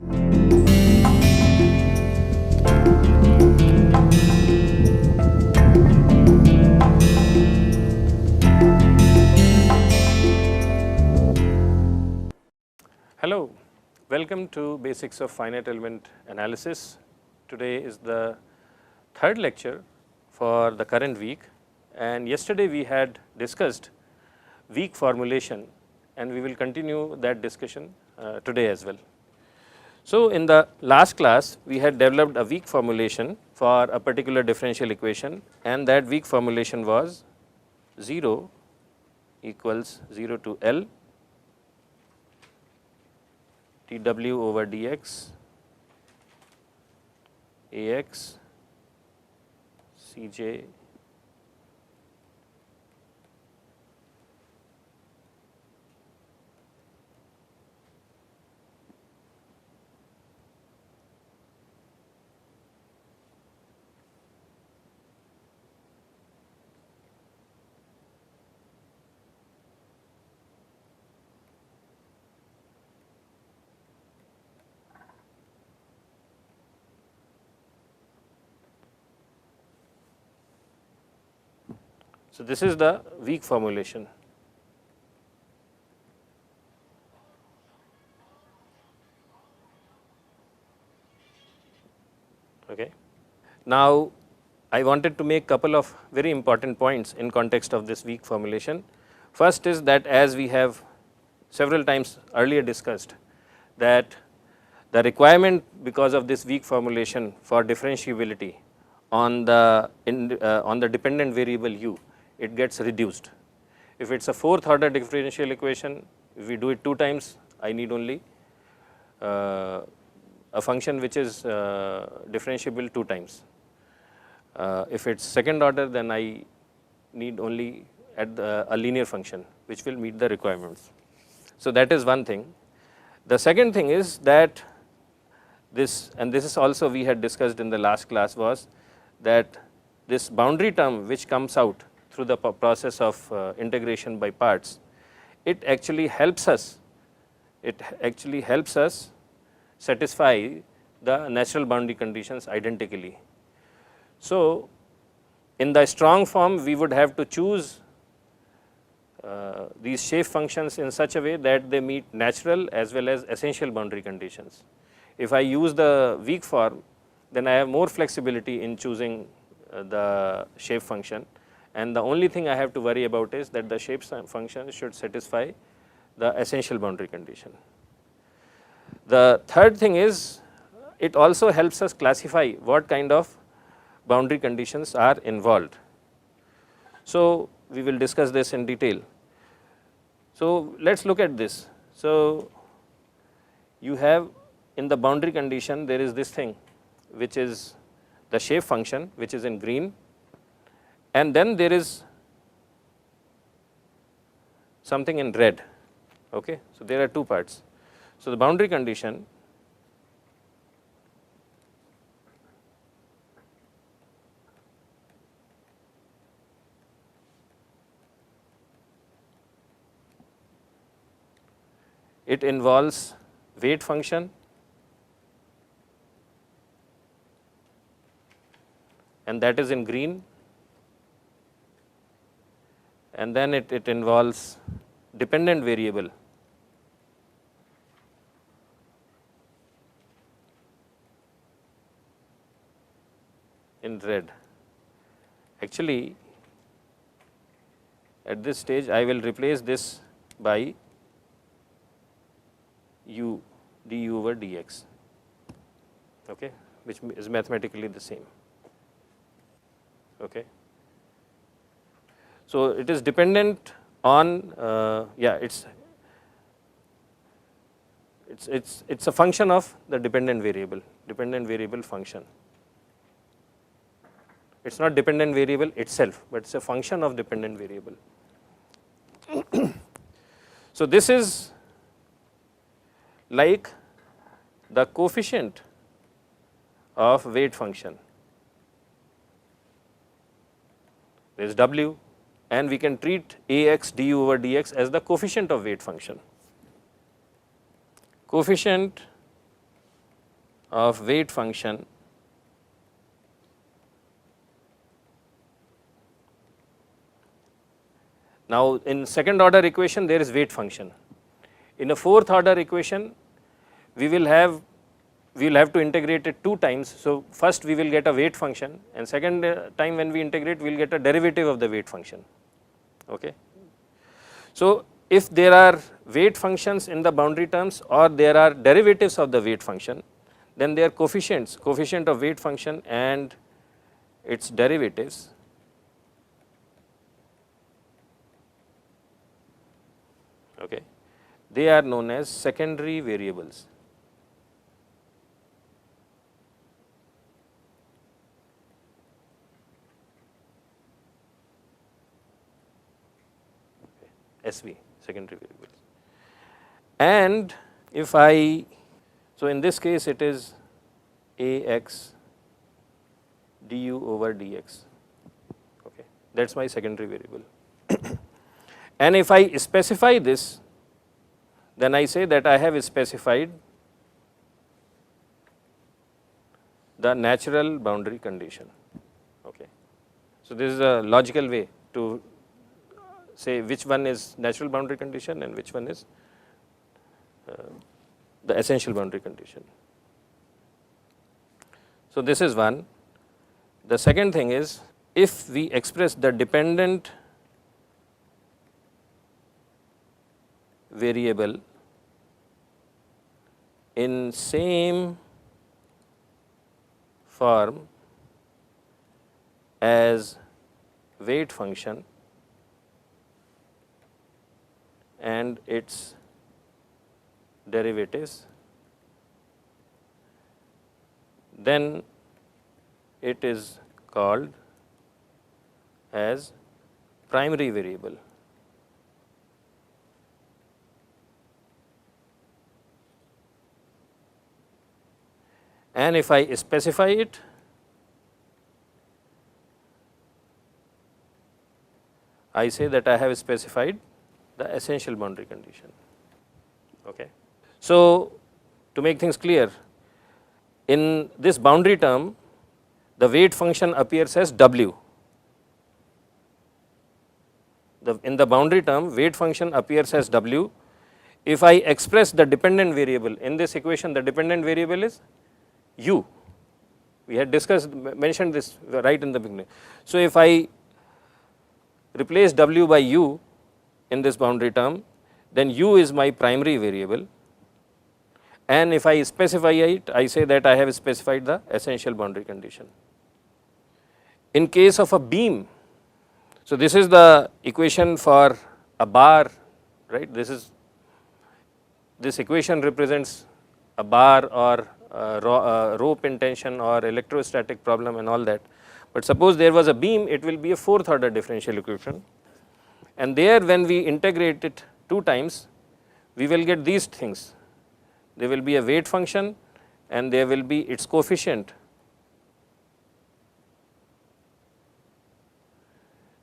Hello, welcome to Basics of Finite Element Analysis. Today is the third lecture for the current week, and yesterday we had discussed weak formulation, and we will continue that discussion today as well. So, in the last class we had developed a weak formulation for a particular differential equation, and that weak formulation was 0 equals 0 to L dw over dx ax cj So, this is the weak formulation. Okay. Now, I wanted to make couple of very important points in context of this weak formulation. First is that, as we have several times earlier discussed, that the requirement because of this weak formulation for differentiability on the dependent variable u, it gets reduced. If it is a fourth order differential equation, if we do it 2 times, I need only a function which is differentiable 2 times. If it is second order, then I need only a linear function which will meet the requirements. So, that is one thing. The second thing is that this, and this is also we had discussed in the last class, was that this boundary term which comes out through the process of integration by parts, it actually helps us satisfy the natural boundary conditions identically. So, in the strong form we would have to choose these shape functions in such a way that they meet natural as well as essential boundary conditions. If I use the weak form, then I have more flexibility in choosing the shape function, and the only thing I have to worry about is that the shape function should satisfy the essential boundary condition. The third thing is, it also helps us classify what kind of boundary conditions are involved. So, we will discuss this in detail. So, let us look at this. So, you have in the boundary condition there is this thing which is the shape function which is in green, and then there is something in red. Okay. So, there are 2 parts. So, the boundary condition it involves weight function and that is in green, and then it involves dependent variable in red. Actually, at this stage I will replace this by u du over dx, okay, which is mathematically the same. Okay. So, it is dependent on it's a function of the dependent variable function. It is not dependent variable itself, but it is a function of dependent variable. So, this is like the coefficient of weight function. There is w, and we can treat ax du over dx as the coefficient of weight function. Coefficient of weight function now in second order equation there is weight function. In a fourth order equation we will have to integrate it two times. So, first we will get a weight function and second time when we integrate we will get a derivative of the weight function. Okay. So, if there are weight functions in the boundary terms or there are derivatives of the weight function, then their coefficients, coefficient of weight function and its derivatives okay, they are known as secondary variables. SV, secondary variables. And if I, so in this case it is Ax du over dx, okay, that is my secondary variable. And if I specify this, then I say that I have specified the natural boundary condition. Okay. So, this is a logical way to say which one is natural boundary condition and which one is the essential boundary condition. So, this is one. The second thing is, if we express the dependent variable in same form as weight function and its derivatives, then it is called as primary variable. And if I specify it, I say that I have specified the essential boundary condition. Okay. So, to make things clear, in this boundary term, the weight function appears as W. In the boundary term, weight function appears as W. If I express the dependent variable in this equation, the dependent variable is U. We had mentioned this right in the beginning. So, if I replace W by U in this boundary term, then U is my primary variable, and if I specify it, I say that I have specified the essential boundary condition. In case of a beam, so this is the equation for a bar, right? This equation represents a bar or rope in tension or electrostatic problem and all that. But suppose there was a beam, it will be a fourth order differential equation, and there when we integrate it two times, we will get these things. There will be a weight function and there will be its coefficient.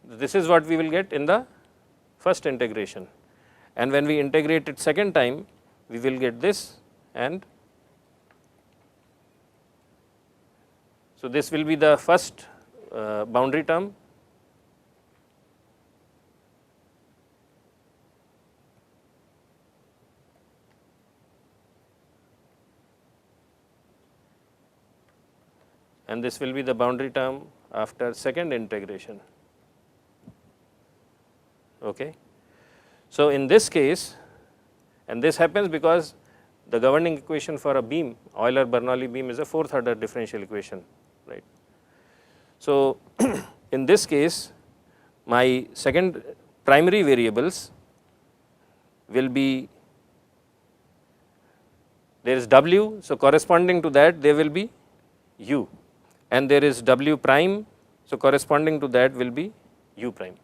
This is what we will get in the first integration, and when we integrate it second time, we will get this, and so this will be the first boundary term. And this will be the boundary term after second integration. Okay. So, in this case, and this happens because the governing equation for a beam, Euler-Bernoulli beam, is a fourth order differential equation, right. So, in this case, my second primary variables will be, there is W, so corresponding to that there will be U, and there is W prime, so corresponding to that will be U prime,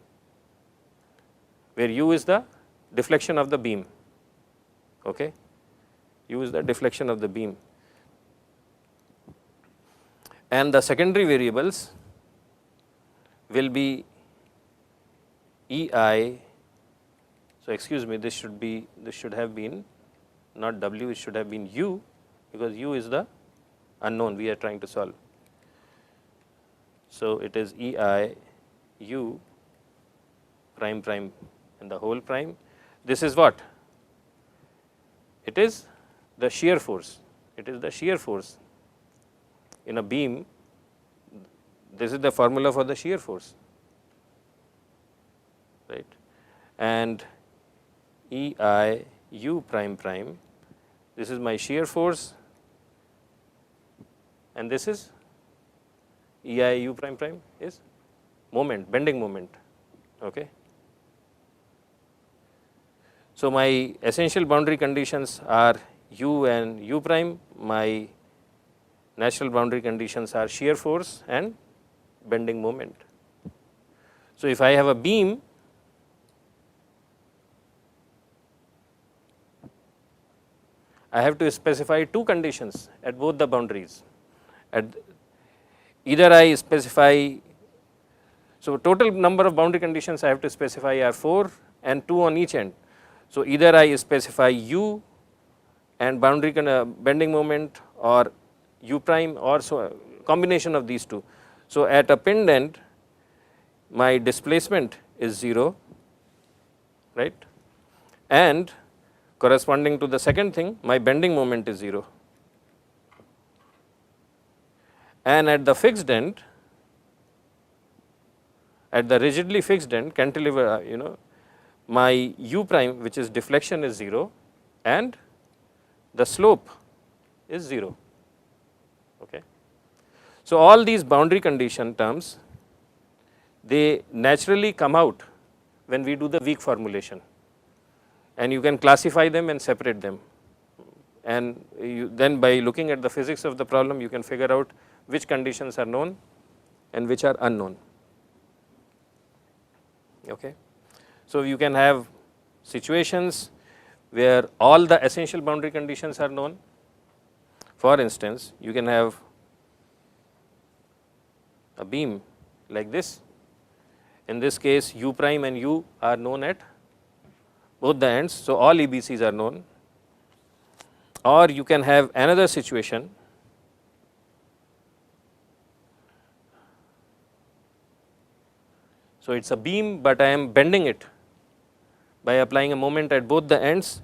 where U is the deflection of the beam. Okay. U is the deflection of the beam, and the secondary variables will be EI. So, excuse me, this should have been not W, it should have been U, because U is the unknown we are trying to solve. So, it is EI u prime prime and the whole prime. This is what? It is the shear force. It is the shear force in a beam. This is the formula for the shear force, right? And EI u prime prime, this is my shear force, and this is EI u prime prime is moment, bending moment. Okay. So, my essential boundary conditions are u and u prime, my natural boundary conditions are shear force and bending moment. So, if I have a beam, I have to specify two conditions at both the boundaries. At either I specify, so total number of boundary conditions I have to specify are 4 and 2 on each end. So, either I specify u and boundary bending moment or u prime, or so combination of these two. So, at a pinned end my displacement is 0, right, and corresponding to the second thing my bending moment is 0, and at the fixed end, at the rigidly fixed end cantilever, my u prime, which is deflection, is 0 and the slope is 0. Okay. So, all these boundary condition terms, they naturally come out when we do the weak formulation, and you can classify them and separate them, and then by looking at the physics of the problem you can figure out which conditions are known and which are unknown. Okay. So, you can have situations where all the essential boundary conditions are known. For instance, you can have a beam like this. In this case, u prime and u are known at both the ends. So, all EBCs are known. Or you can have another situation so it is a beam, but I am bending it by applying a moment at both the ends.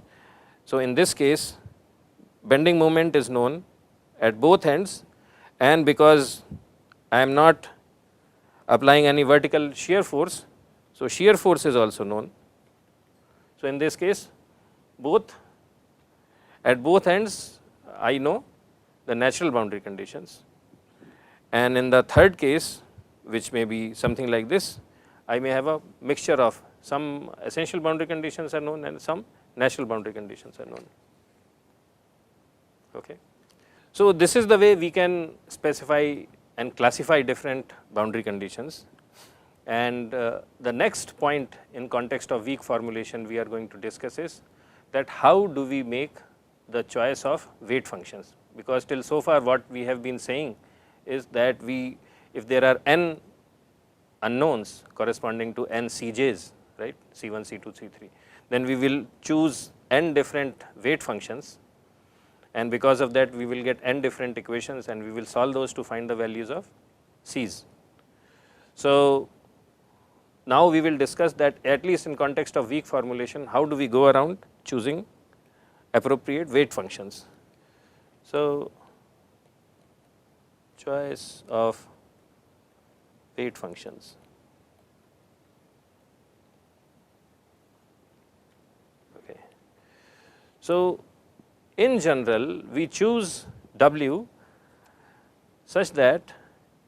So, in this case bending moment is known at both ends, and because I am not applying any vertical shear force, so shear force is also known. So, in this case at both ends I know the natural boundary conditions, and in the third case, which may be something like this, I may have a mixture of some essential boundary conditions are known and some natural boundary conditions are known. Okay. So, this is the way we can specify and classify different boundary conditions, and the next point in context of weak formulation we are going to discuss is that how do we make the choice of weight functions, because till so far what we have been saying is that if there are n unknowns corresponding to n Cj's, right, C1, C2, C3, then we will choose n different weight functions, and because of that we will get n different equations and we will solve those to find the values of C's. So, now we will discuss that, at least in context of weak formulation, how do we go around choosing appropriate weight functions. So, choice of weight functions. Okay. So, in general we choose W such that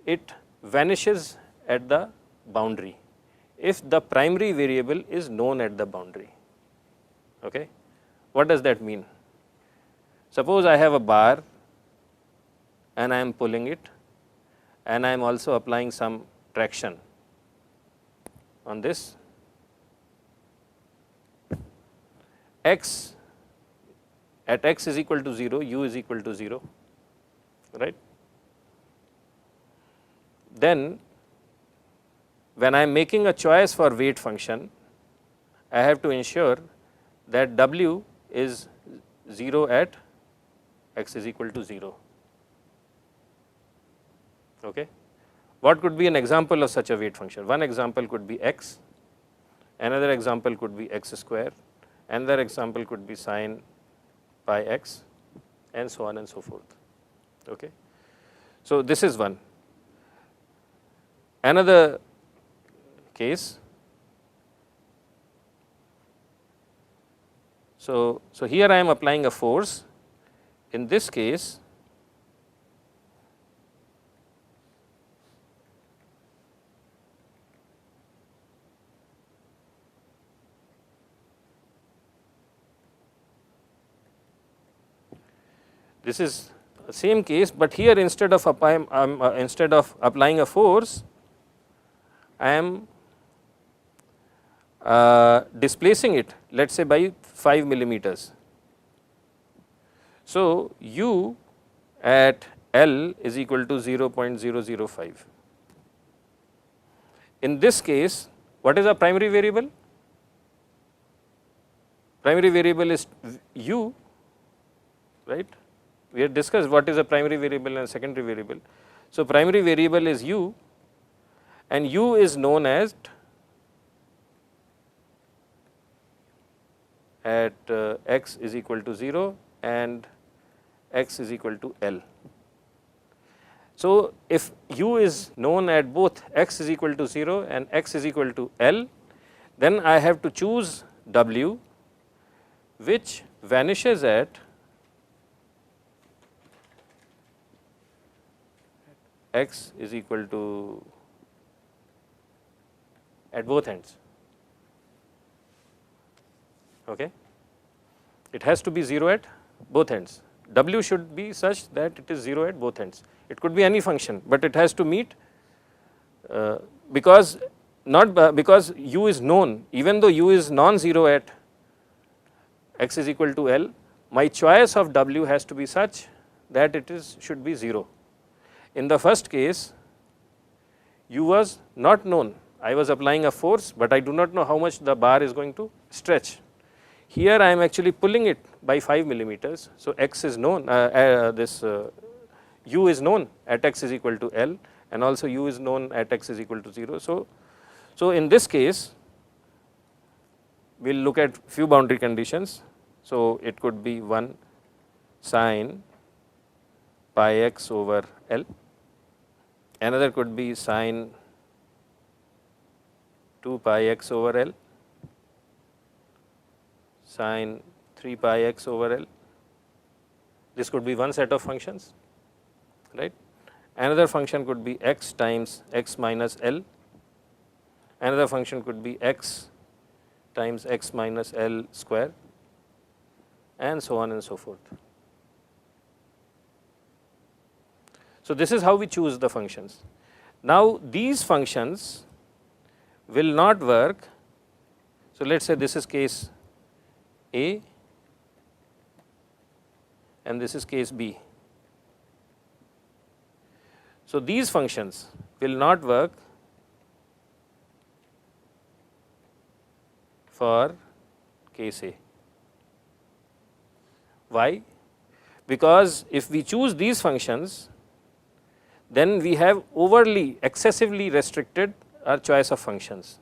it vanishes at the boundary if the primary variable is known at the boundary. Okay. What does that mean? Suppose I have a bar and I am pulling it and I am also applying some traction on this. X, at x is equal to 0, u is equal to 0, right. Then when I am making a choice for weight function, I have to ensure that W is 0 at x is equal to 0. Okay. What could be an example of such a weight function? One example could be x, another example could be x square, another example could be sin pi x, and so on and so forth. Okay. So, this is one. Another case, so here I am applying a force. In this case, this is the same case, but here instead of applying a force, I am displacing it, let us say by 5 millimeters. So, u at L is equal to 0.005. In this case, what is our primary variable? Primary variable is u, right? We have discussed what is a primary variable and secondary variable. So, primary variable is u, and u is known as at x is equal to 0 and x is equal to L. So, if u is known at both x is equal to 0 and x is equal to L, then I have to choose w which vanishes at x is equal to at both ends. Okay. It has to be 0 at both ends. W should be such that it is 0 at both ends. It could be any function, but it has to meet because u is known, even though u is non-zero at x is equal to L, my choice of w has to be such that it should be 0. In the first case, u was not known. I was applying a force, but I do not know how much the bar is going to stretch. Here I am actually pulling it by 5 millimeters. So, x is known, u is known at x is equal to L, and also u is known at x is equal to 0. So, in this case, we will look at few boundary conditions. So, it could be 1 sin pi x over L, another could be sin 2 pi x over L, sin 3 pi x over L. This could be one set of functions, right. Another function could be x times x minus L, another function could be x times x minus L square, and so on and so forth. So, this is how we choose the functions. Now, these functions will not work. So, let us say this is case A and this is case B. So, these functions will not work for case A. Why? Because if we choose these functions, then we have overly, excessively restricted our choice of functions.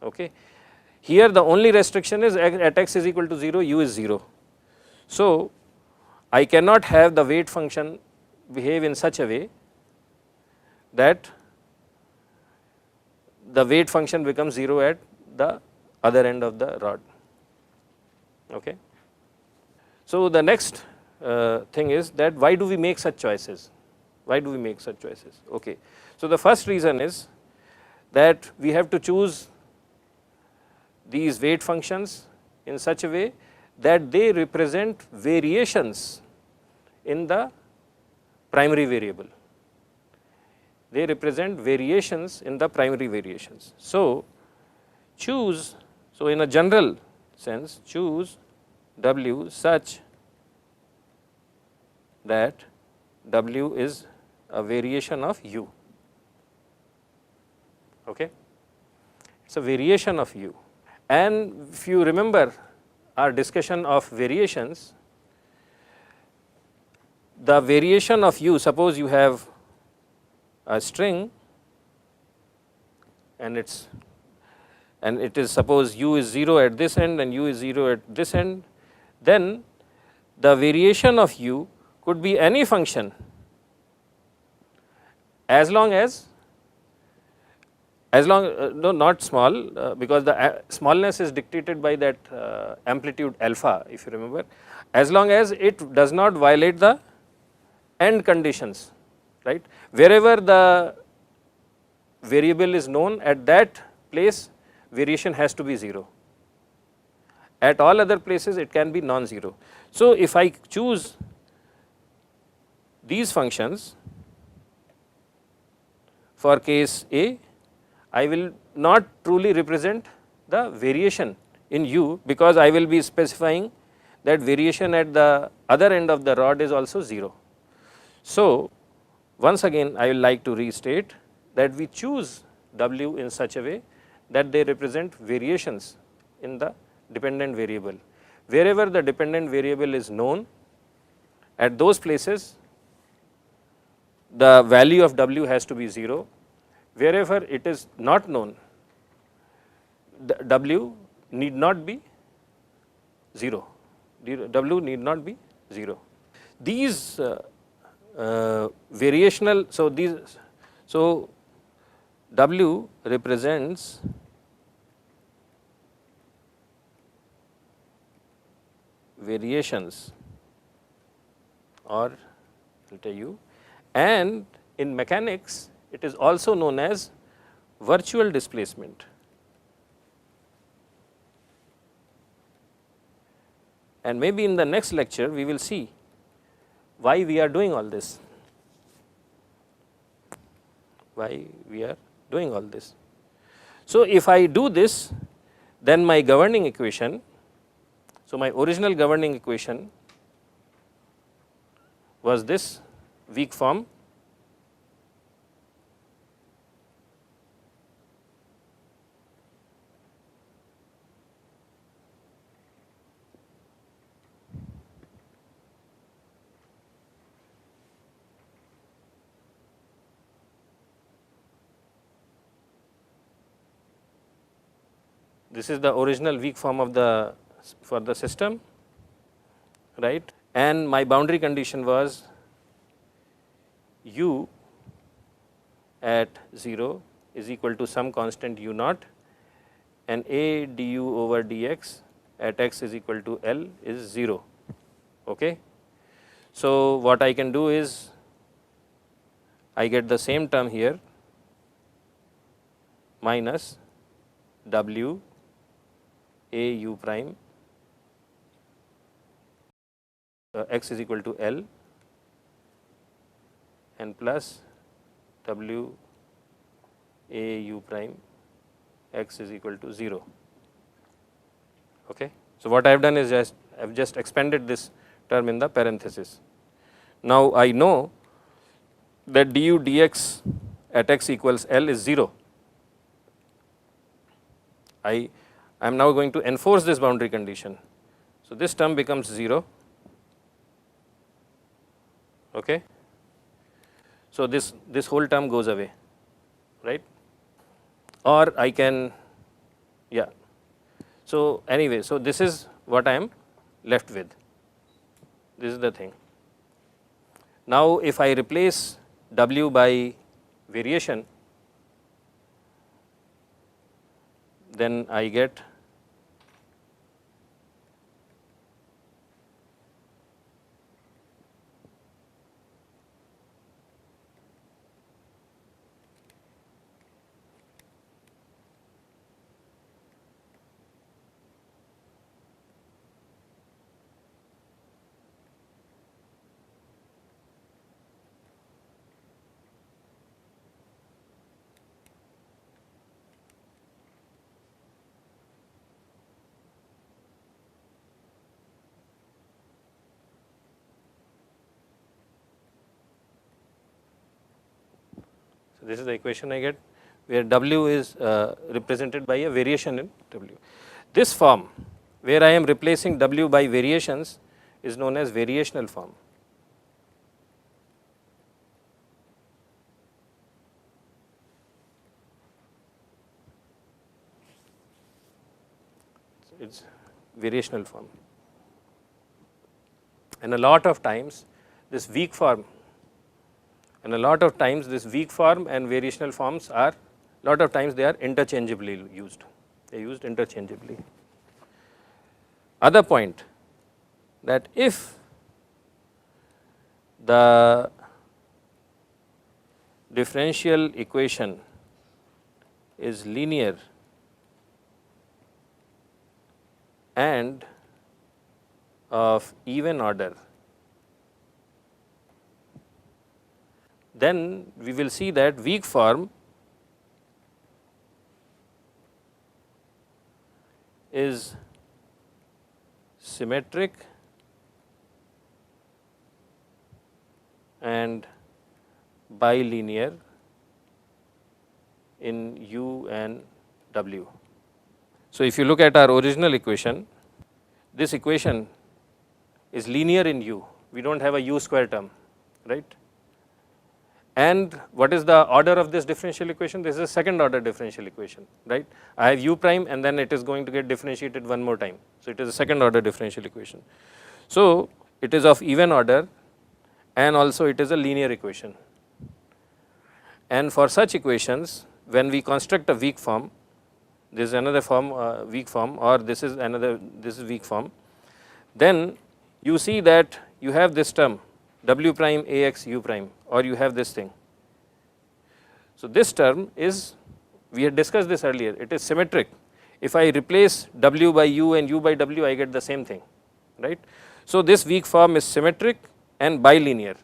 Okay. Here the only restriction is at x is equal to 0, u is 0. So, I cannot have the weight function behave in such a way that the weight function becomes 0 at the other end of the rod. Okay. So, the next thing is that why do we make such choices? Why do we make such choices? Okay. So, the first reason is that we have to choose these weight functions in such a way that they represent variations in the primary variable. They represent variations in the primary variations. So, choose, so in a general sense, choose w such that w is a variation of u. Okay. It is a variation of u. And if you remember our discussion of variations, the variation of u, suppose you have a string and it is suppose u is 0 at this end and u is 0 at this end, then the variation of u could be any function as long as no, not small, because the smallness is dictated by that amplitude alpha, if you remember, as long as it does not violate the end conditions, right. Wherever the variable is known, at that place variation has to be 0. At all other places it can be non-zero. So, if I choose these functions for case A, I will not truly represent the variation in u, because I will be specifying that variation at the other end of the rod is also 0. So, once again I will like to restate that we choose w in such a way that they represent variations in the dependent variable. Wherever the dependent variable is known, at those places the value of w has to be 0. Wherever it is not known, the w need not be 0, w need not be 0. These variational, so w represents variations or delta u, and in mechanics it is also known as virtual displacement. And maybe in the next lecture we will see why we are doing all this, why we are doing all this. So, if I do this, then my governing equation, so my original governing equation was this weak form this is the original weak form of the for the system, right, and my boundary condition was u at 0 is equal to some constant u naught and a du over dx at x is equal to L is 0. Okay. So, what I can do is I get the same term here minus w a u prime x is equal to L and plus w a u prime x is equal to 0. Okay. So, what I have done is I have just expanded this term in the parenthesis. Now, I know that du dx at x equals L is 0. I am now going to enforce this boundary condition. So, this term becomes 0. Okay. So, this whole term goes away, right, or I can, yeah. So, anyway, so this is what I am left with, this is the thing. Now, if I replace w by variation, then I get so this is the equation I get, where w is represented by a variation in w. This form where I am replacing w by variations is known as variational form. it's variational form. And a lot of times this weak form and variational forms are, lot of times they are interchangeably used, they are used interchangeably. Other point, that if the differential equation is linear and of even order, then we will see that weak form is symmetric and bilinear in U and W. So, if you look at our original equation, this equation is linear in U, we do not have a U square term, right. And what is the order of this differential equation? This is a second order differential equation, right. I have U prime and then it is going to get differentiated one more time. So, it is a second order differential equation. So, it is of even order and also it is a linear equation. And for such equations, when we construct a weak form, this is another form, weak form, or this is another, this is weak form, then you see that you have this term W prime AX U prime, or you have this thing. So, this term is, we had discussed this earlier, it is symmetric. If I replace W by U and U by W, I get the same thing, right. So, this weak form is symmetric and bilinear,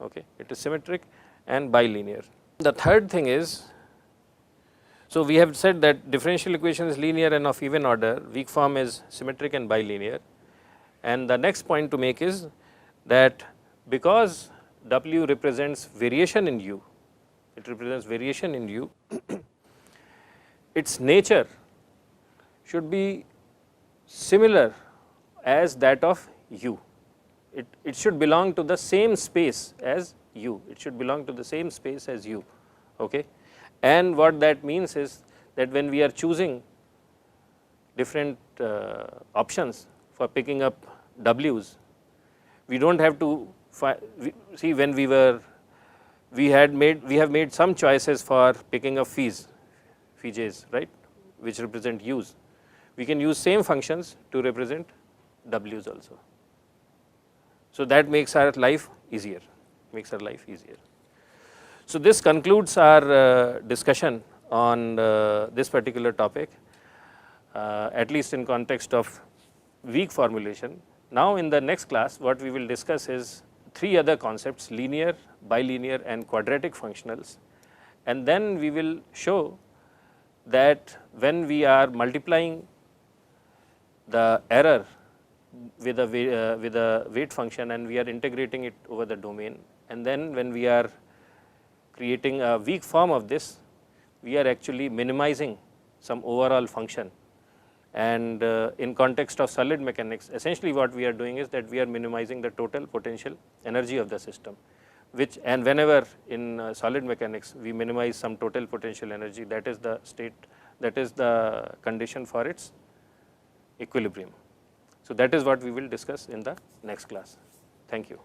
okay. It is symmetric and bilinear. The third thing is, so we have said that differential equation is linear and of even order, weak form is symmetric and bilinear. And the next point to make is that because W represents variation in U, it represents variation in U, its nature should be similar as that of U. It should belong to the same space as U, it should belong to the same space as U, okay. And what that means is that when we are choosing different options for picking up W's, we do not have to see when we have made some choices for picking up phi j's, right, which represent U's. We can use same functions to represent W's also. So, that makes our life easier, So, this concludes our discussion on this particular topic, at least in context of weak formulation. Now, in the next class, what we will discuss is three other concepts: linear, bilinear and quadratic functionals. And then we will show that when we are multiplying the error with a weight function and we are integrating it over the domain, and then when we are creating a weak form of this, we are actually minimizing some overall function. And in context of solid mechanics, essentially what we are doing is that we are minimizing the total potential energy of the system, which, and whenever in solid mechanics we minimize some total potential energy, that is the state, that is the condition for its equilibrium. So, that is what we will discuss in the next class. Thank you.